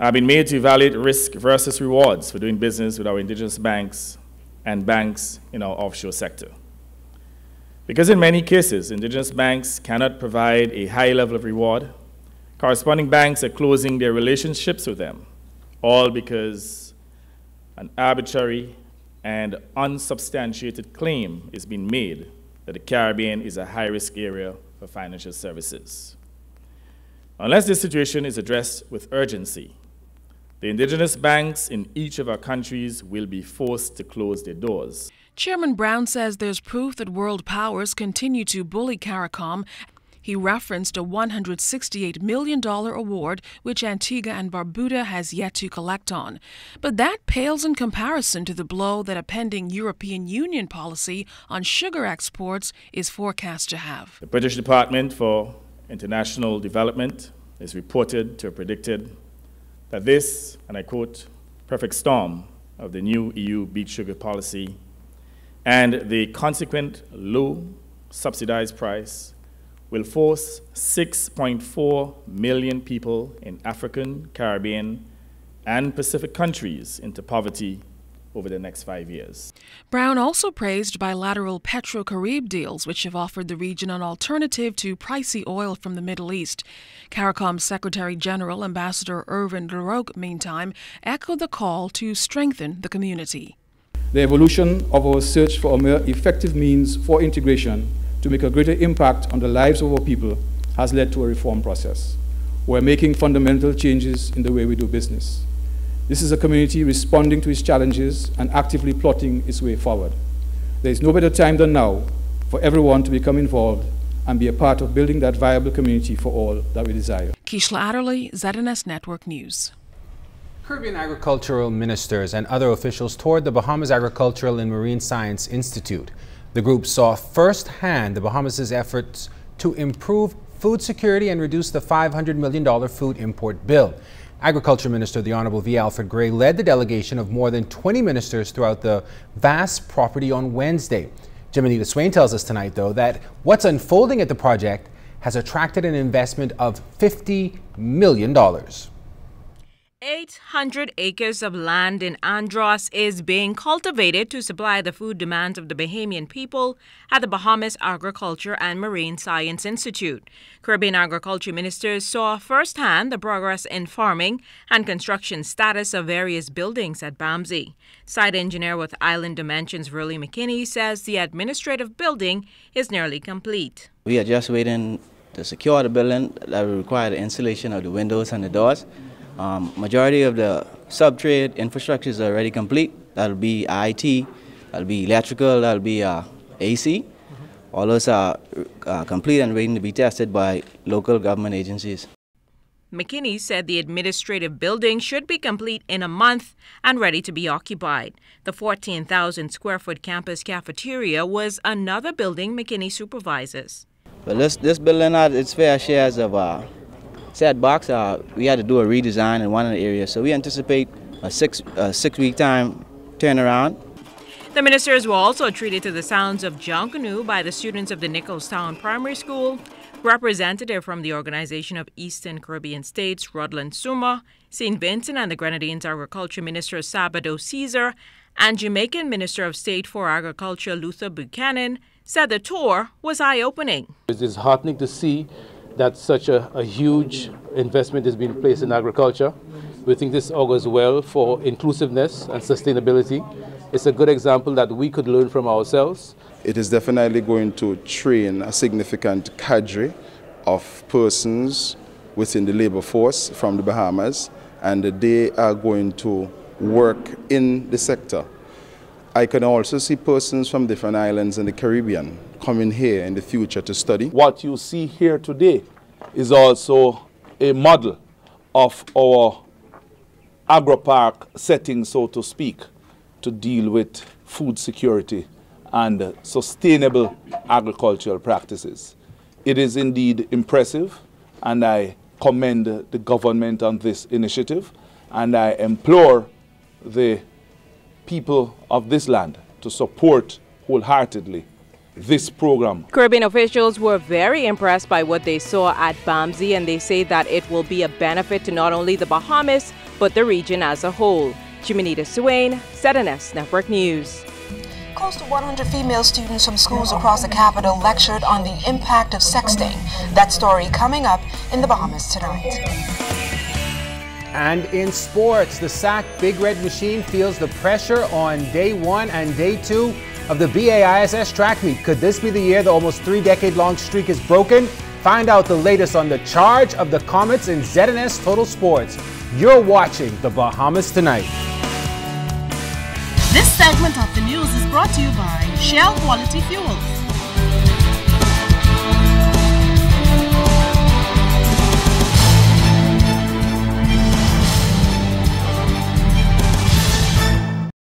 I've been made to evaluate risk versus rewards for doing business with our indigenous banks and banks in our offshore sector. Because in many cases, indigenous banks cannot provide a high level of reward, corresponding banks are closing their relationships with them, all because an arbitrary and unsubstantiated claim is being made that the Caribbean is a high-risk area for financial services. Unless this situation is addressed with urgency, the indigenous banks in each of our countries will be forced to close their doors. Chairman Brown says there's proof that world powers continue to bully CARICOM. He referenced a $168 million award which Antigua and Barbuda has yet to collect on. But that pales in comparison to the blow that a pending European Union policy on sugar exports is forecast to have. The British Department for International Development is reported to have predicted that this, and I quote, perfect storm of the new EU beet sugar policy and the consequent low subsidized price will force 6.4 million people in African, Caribbean, and Pacific countries into poverty over the next 5 years. Brown also praised bilateral Petro-Carib deals, which have offered the region an alternative to pricey oil from the Middle East. CARICOM's Secretary General, Ambassador Irvin Laroque, meantime, echoed the call to strengthen the community. The evolution of our search for a more effective means for integration to make a greater impact on the lives of our people has led to a reform process. We're making fundamental changes in the way we do business. This is a community responding to its challenges and actively plotting its way forward. There is no better time than now for everyone to become involved and be a part of building that viable community for all that we desire. Keishla Adderley, ZNS Network News. Caribbean agricultural ministers and other officials toured the Bahamas Agricultural and Marine Science Institute. The group saw firsthand the Bahamas' efforts to improve food security and reduce the $500 million food import bill. Agriculture Minister, the Honorable V. Alfred Gray, led the delegation of more than 20 ministers throughout the vast property on Wednesday. Jimenita Swain tells us tonight, though, that what's unfolding at the project has attracted an investment of $50 million. 800 acres of land in Andros is being cultivated to supply the food demands of the Bahamian people at the Bahamas Agriculture and Marine Science Institute. Caribbean agriculture ministers saw firsthand the progress in farming and construction status of various buildings at BAMSI. Site engineer with Island Dimensions, Verley McKinney, says the administrative building is nearly complete. We are just waiting to secure the building that will require the installation of the windows and the doors. Majority of the sub-trade infrastructure is already complete. That'll be IT, that'll be electrical, that'll be AC. All those are complete and waiting to be tested by local government agencies. McKinney said the administrative building should be complete in a month and ready to be occupied. The 14,000 square foot campus cafeteria was another building McKinney supervises. But this building had its fair shares of setbacks. We had to do a redesign in one of the areas, so we anticipate a six-week time turnaround. The ministers were also treated to the sounds of Junkanoo by the students of the Nicholstown Primary School. Representative from the Organization of Eastern Caribbean States, Rudland Suma, St. Vincent and the Grenadines Agriculture Minister Sabado Caesar, and Jamaican Minister of State for Agriculture Luther Buchanan said the tour was eye-opening. It is heartening to see that such a huge investment is being placed in agriculture. We think this augurs well for inclusiveness and sustainability. It's a good example that we could learn from ourselves. It is definitely going to train a significant cadre of persons within the labor force from the Bahamas, and they are going to work in the sector. I can also see persons from different islands in the Caribbean coming here in the future to study. What you see here today is also a model of our agri-park setting, so to speak, to deal with food security and sustainable agricultural practices. It is indeed impressive, and I commend the government on this initiative, and I implore the people of this land to support wholeheartedly this program. Caribbean officials were very impressed by what they saw at BAMSI, and they say that it will be a benefit to not only the Bahamas, but the region as a whole. Jimenita Swain, ZNS Network News. Close to 100 female students from schools across the capital lectured on the impact of sexting. That story coming up in the Bahamas tonight. And in sports, the SAC Big Red Machine feels the pressure on day 1 and day 2 of the BAISS track meet. Could this be the year the almost 3-decade-long streak is broken? Find out the latest on the charge of the Comets in ZNS Total Sports. You're watching the Bahamas Tonight. This segment of the news is brought to you by Shell Quality Fuels.